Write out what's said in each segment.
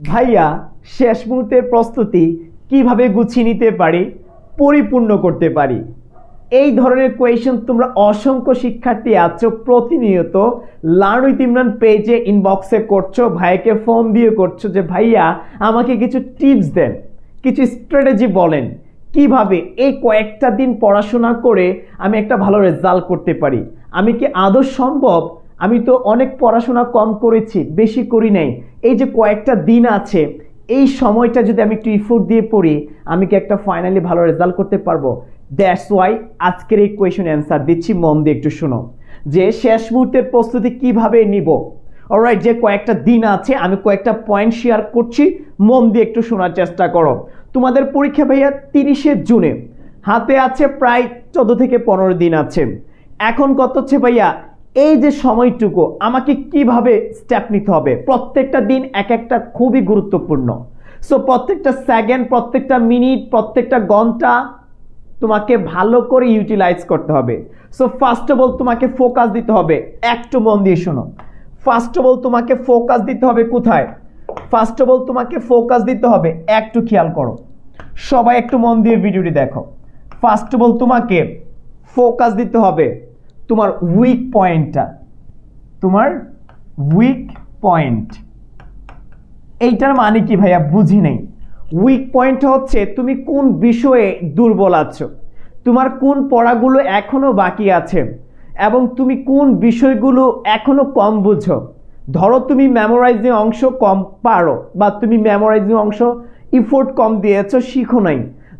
ভাইয়া শেষ মুহূর্তের প্রস্তুতি কিভাবে গুছিয়ে নিতে পারি, পরিপূর্ণ করতে পারি? এই ধরনের কোয়েশ্চেন তোমরা অসংখ্য শিক্ষার্থী আছো প্রতিনিয়ত লার্ন উইথ ইমরান পেজে ইনবক্সে করছো, ভাইকে ফোন দিয়ে করছো যে ভাইয়া আমাকে কিছু টিপস দেন, কিছু স্ট্র্যাটেজি বলেন কিভাবে এই কয়েকটা দিন পড়াশোনা করে আমি একটা ভালো রেজাল্ট করতে পারি। আমি কি আদৌ সম্ভব? আমি তো অনেক পড়াশোনা কম করেছি, বেশি করি নাই। এই যে কয়েকটা দিন আছে, এই সময়টা যদি আমি একটু ইফোর্ট দিয়ে পড়ি, আমি কি একটা ফাইনালি ভালো রেজাল্ট করতে পারবো? দ্যাটস ওয়াই আজকের এই কোয়েশন অ্যান্সার দিচ্ছি, মন দিয়ে একটু শোনো যে শেষ মুহূর্তের প্রস্তুতি কিভাবে নিব। অলরাইট, যে কয়েকটা দিন আছে আমি কয়েকটা পয়েন্ট শেয়ার করছি, মন দিয়ে একটু শোনার চেষ্টা করো। তোমাদের পরীক্ষা ভাইয়া 30শে জুনে, হাতে আছে প্রায় 14 থেকে 15 দিন আছে। এখন কত হচ্ছে ভাইয়া, এই যে সময়টুকু আমাকে কিভাবে স্টেপ নিতে হবে। প্রত্যেকটা দিন এক একটা খুবই গুরুত্বপূর্ণ। সো প্রত্যেকটা সেকেন্ড, প্রত্যেকটা মিনিট, প্রত্যেকটা ঘন্টা তোমাকে ভালো করে ইউটিলাইজ করতে হবে। সো ফার্স্ট অফ অল তোমাকে ফোকাস দিতে হবে, একটু মন দিয়ে শোনো। ফার্স্ট অফ অল তোমাকে ফোকাস দিতে হবে কোথায়? ফার্স্ট অফ অল তোমাকে ফোকাস দিতে হবে, একটু খেয়াল করো সবাই, একটু মন দিয়ে ভিডিওটি দেখো। ফার্স্ট অফ অল তোমাকে ফোকাস দিতে হবে তোমার উইক পয়েন্টটা, তোমার উইক পয়েন্ট। এইটার মানে কি ভাইয়া বুঝি নেই। উইক পয়েন্ট হচ্ছে তুমি কোন বিষয়ে দুর্বল আছো, তোমার কোন পড়াগুলো এখনো বাকি আছে এবং তুমি কোন বিষয়গুলো এখনো কম বুঝো। ধরো তুমি মেমোরাইজিং অংশ কম পারো বা তুমি মেমোরাইজিং অংশ ইফোর্ট কম দিয়েছো, শিখো নাই।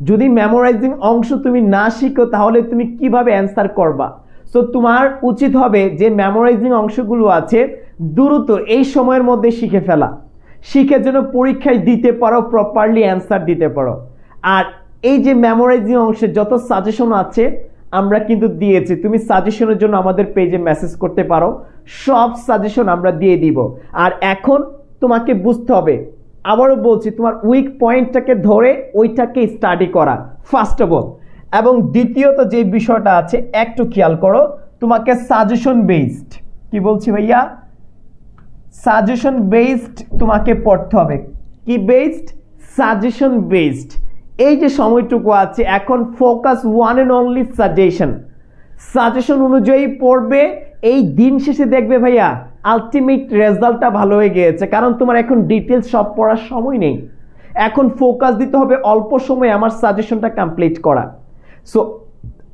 যদি মেমোরাইজিং অংশ তুমি না শিখো তাহলে তুমি কিভাবে অ্যান্সার করবা? সো তোমার উচিত হবে যে মেমোরাইজিং অংশগুলো আছে দ্রুত এই সময়ের মধ্যে শিখে ফেলা, শিখে যেন পরীক্ষায় দিতে পারো, প্রপারলি অ্যান্সার দিতে পারো। আর এই যে মেমোরাইজিং অংশের যত সাজেশন আছে আমরা কিন্তু দিয়েছি, তুমি সাজেশনের জন্য আমাদের পেজে মেসেজ করতে পারো, সব সাজেশন আমরা দিয়ে দিব। আর এখন তোমাকে বুঝতে হবে, আবারও বলছি, তোমার উইক পয়েন্টটাকে ধরে ওইটাকে স্টাডি করা ফার্স্ট অফ অল। এবং দ্বিতীয়ত যে বিষয়টা আছে একটু খেয়াল করো, তোমাকে সাজেশন বেসড, কি বলছি ভাইয়া, সাজেশন বেসড তোমাকে পড়তে হবে। কি বেসড? Suggestion based. এই যে সময়টুকু আছে এখন focus one and only suggestion, suggestion অনুযায়ী পড়বে। এই দিন শেষে দেখবে ভাইয়া আলটিমেট রেজাল্টটা ভালো হয়ে গিয়েছে, কারণ তোমার এখন ডিটেলস সব পড়ার সময় নেই। এখন ফোকাস দিতে হবে অল্প সময়ে আমার সাজেশনটা কমপ্লিট করা। সো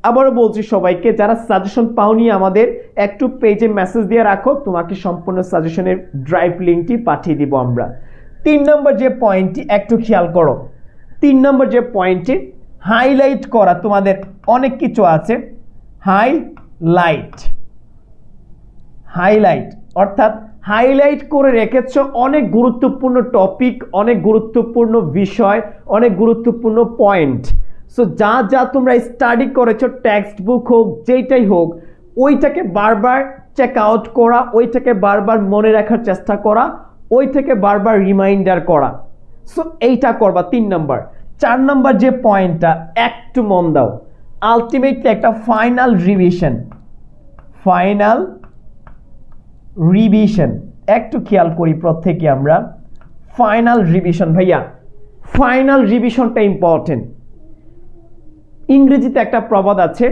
আবারও বলছি সবাইকে, যারা সাজেশন পাওনি আমাদের একটু পেজে মেসেজ দিয়ে রাখো, তোমাকে সম্পূর্ণ সাজেশনের ড্রাইভ লিঙ্কটি পাঠিয়ে দিব আমরা। 3 নম্বর যে পয়েন্টটি একটু খেয়াল করো, 3 নম্বর যে পয়েন্টটি হাইলাইট করা, তোমাদের অনেক কিছু আছে। হাইলাইট, হাইলাইট অর্থাৎ হাইলাইট করে রেখেছ অনেক গুরুত্বপূর্ণ টপিক, অনেক গুরুত্বপূর্ণ বিষয়, অনেক গুরুত্বপূর্ণ পয়েন্ট। সো যা যা তোমরা স্টাডি করেছো, টেক্সট বুক হোক যেটাই হোক, ওইটাকে বারবার চেক আউট করা, ওইটাকে বারবার মনে রাখার চেষ্টা করা, ওইটাকে বারবার রিমাইন্ডার করা। সো এইটা করবা 3 নম্বর। 4 নম্বর যে পয়েন্টটা একটু মন দাও, আলটিমেটলি একটা ফাইনাল রিভিশন, ফাইনাল রিভিশন একটু খেয়াল করি প্রত্যেকে আমরা। ফাইনাল রিভিশন ভাইয়া, ফাইনাল রিভিশনটা ইম্পর্টেন্ট। ইংরেজিতে একটা প্রবাদ আছে,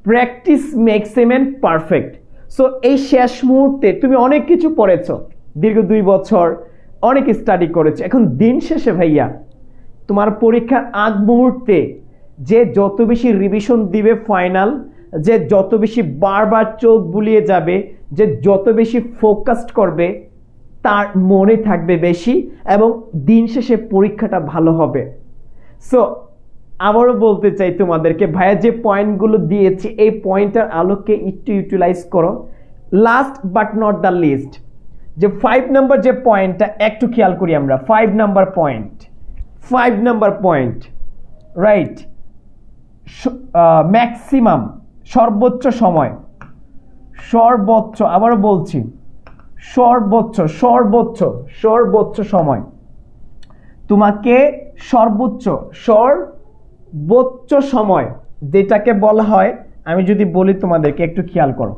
practice makes a man perfect. So এই শেষ মুহূর্তে তুমি অনেক কিছু পড়েছো, দীর্ঘ 2 বছর অনেক স্টাডি করেছো, এখন দিন শেষে ভাইয়া তোমার পরীক্ষার আগ মুহূর্তে যে যত বেশি রিভিশন দিবে ফাইনাল, যে যত বেশি বারবার চোখ বুলিয়ে যাবে, যে যত বেশি ফোকাসড করবে, তার মনে থাকবে বেশি এবং দিন শেষে পরীক্ষাটা ভালো হবে। সো আবারও বলতে চাই তোমাদেরকে, ভাইয়া যে পয়েন্টগুলো দিয়েছি এই পয়েন্টের আলোকে একটু ইউটিলাইজ করো। Last but not the least, যে 5 নম্বর যে পয়েন্টটা একটু খেয়াল করি আমরা। 5 নম্বর পয়েন্ট, 5 নম্বর পয়েন্ট, রাইট, ম্যাক্সিমাম, সর্বোচ্চ সময়, সর্বোচ্চ, আবারও বলছি সর্বোচ্চ, সর্বোচ্চ, সর্বোচ্চ সময়। তোমাকে সর্বোচ্চ, সর্বোচ্চ সময় যেটাকে বলা হয়, আমি যদি বলি তোমাদেরকে একটু খেয়াল করো,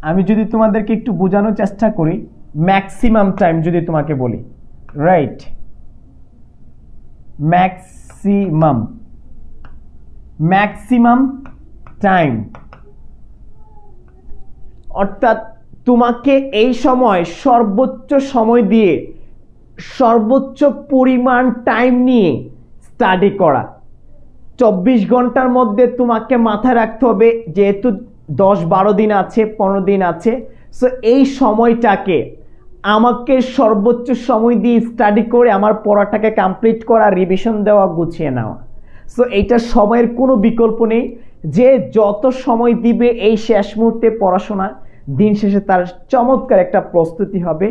আমি যদি তোমাদেরকে একটু বোঝানোর চেষ্টা করি, ম্যাক্সিমাম টাইম যদি তোমাকে বলি, রাইট, ম্যাক্সিমাম টাইম, অর্থাৎ তোমাকে এই সময় সর্বোচ্চ সময় দিয়ে সর্বোচ্চ পরিমাণ টাইম নিয়ে স্টাডি করা। 24 ঘন্টার মধ্যে তোমাকে মাথায় রাখতে হবে, যেহেতু 10-12 দিন আছে, 15 দিন আছে, সো এই সময়টাকে আমাকে সর্বোচ্চ সময় দিয়ে স্টাডি করে আমার পড়াটাকে কমপ্লিট করা, রিভিশন দেওয়া, গুছিয়ে নেওয়া। সো এইটা সময়ের কোনো বিকল্প নেই। যে যত সময় দিবে এই শেষ মুহূর্তে পড়াশোনা, দিন শেষে তার চমৎকার একটা প্রস্তুতি হবে,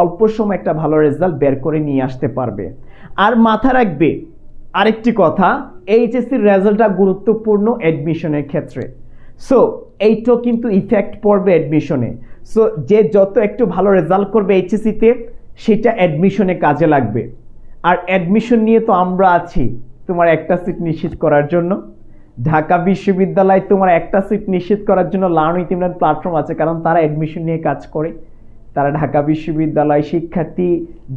অল্প সময় একটা ভালো রেজাল্ট বের করে নিয়ে আসতে পারবে। আর মাথায় রাখবে আরেকটি কথা, এইচএসসির রেজাল্টটা গুরুত্বপূর্ণ অ্যাডমিশনের ক্ষেত্রে। সো এইটাও কিন্তু ইফেক্ট পড়বে অ্যাডমিশনে। সো যে যত একটু ভালো রেজাল্ট করবে এইচএসসিতে, সেটা অ্যাডমিশনে কাজে লাগবে। আর অ্যাডমিশন নিয়ে তো আমরা আছি তোমার একটা সিট নিশ্চিত করার জন্য। ঢাকা বিশ্ববিদ্যালয় তোমার একটা সিট নিশ্চিত করার জন্য লার্ন উইথ ইমরান প্ল্যাটফর্ম আছে, কারণ তারা অ্যাডমিশন নিয়ে কাজ করে। তারা ঢাকা বিশ্ববিদ্যালয় শিক্ষার্থী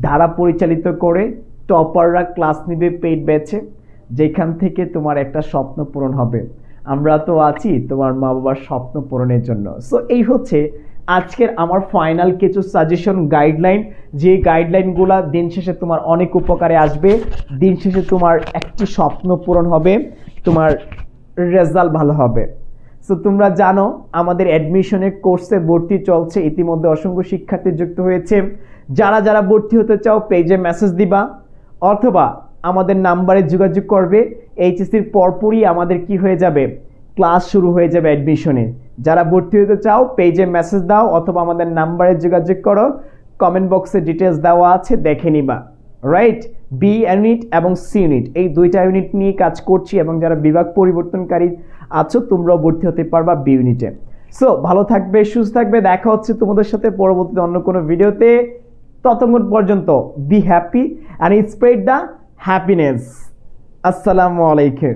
দ্বারা পরিচালিত করে, টপাররা ক্লাস নিবে পেইড ব্যাচে, যেখান থেকে তোমার একটা স্বপ্ন পূরণ হবে। আমরা তো আছি তোমার মা বাবার স্বপ্ন পূরণের জন্য। সো এই হচ্ছে আজকের আমার ফাইনাল কিছু সাজেশন, গাইডলাইন, যে গাইডলাইনগুলো দিন শেষে তোমার অনেক উপকারে আসবে। দিন শেষে তোমার একটি স্বপ্ন পূরণ হবে, তোমার রেজাল্ট ভালো হবে। সো তোমরা জানো আমাদের অ্যাডমিশনের কোর্সে ভর্তি চলছে, ইতিমধ্যে অসংখ্য শিক্ষার্থী যুক্ত হয়েছে। যারা যারা ভর্তি হতে চাও পেজে মেসেজ দিবা অথবা আমাদের নাম্বারে যোগাযোগ করবে। এইচএসসির পরপরই আমাদের কি হয়ে যাবে, ক্লাস শুরু হয়ে যাবে অ্যাডমিশনে। যারা ভর্তি হতে চাও পেজে মেসেজ দাও অথবা আমাদের নাম্বারে যোগাযোগ করো, কমেন্ট বক্সে ডিটেলস দেওয়া আছে, দেখে নিবা। রাইট, বি ইউনিট এবং সি ইউনিট, এই দুইটা ইউনিট নিয়ে কাজ করছি, এবং যারা বিভাগ পরিবর্তনকারী আছো তোমরাও ভর্তি হতে পারবা বি ইউনিটে। সো ভালো থাকবে, সুস্থ থাকবে, দেখা হচ্ছে তোমাদের সাথে পরবর্তীতে অন্য কোনো ভিডিওতে। ততক্ষণ পর্যন্ত be happy and spread the happiness. আসসালামু আলাইকুম।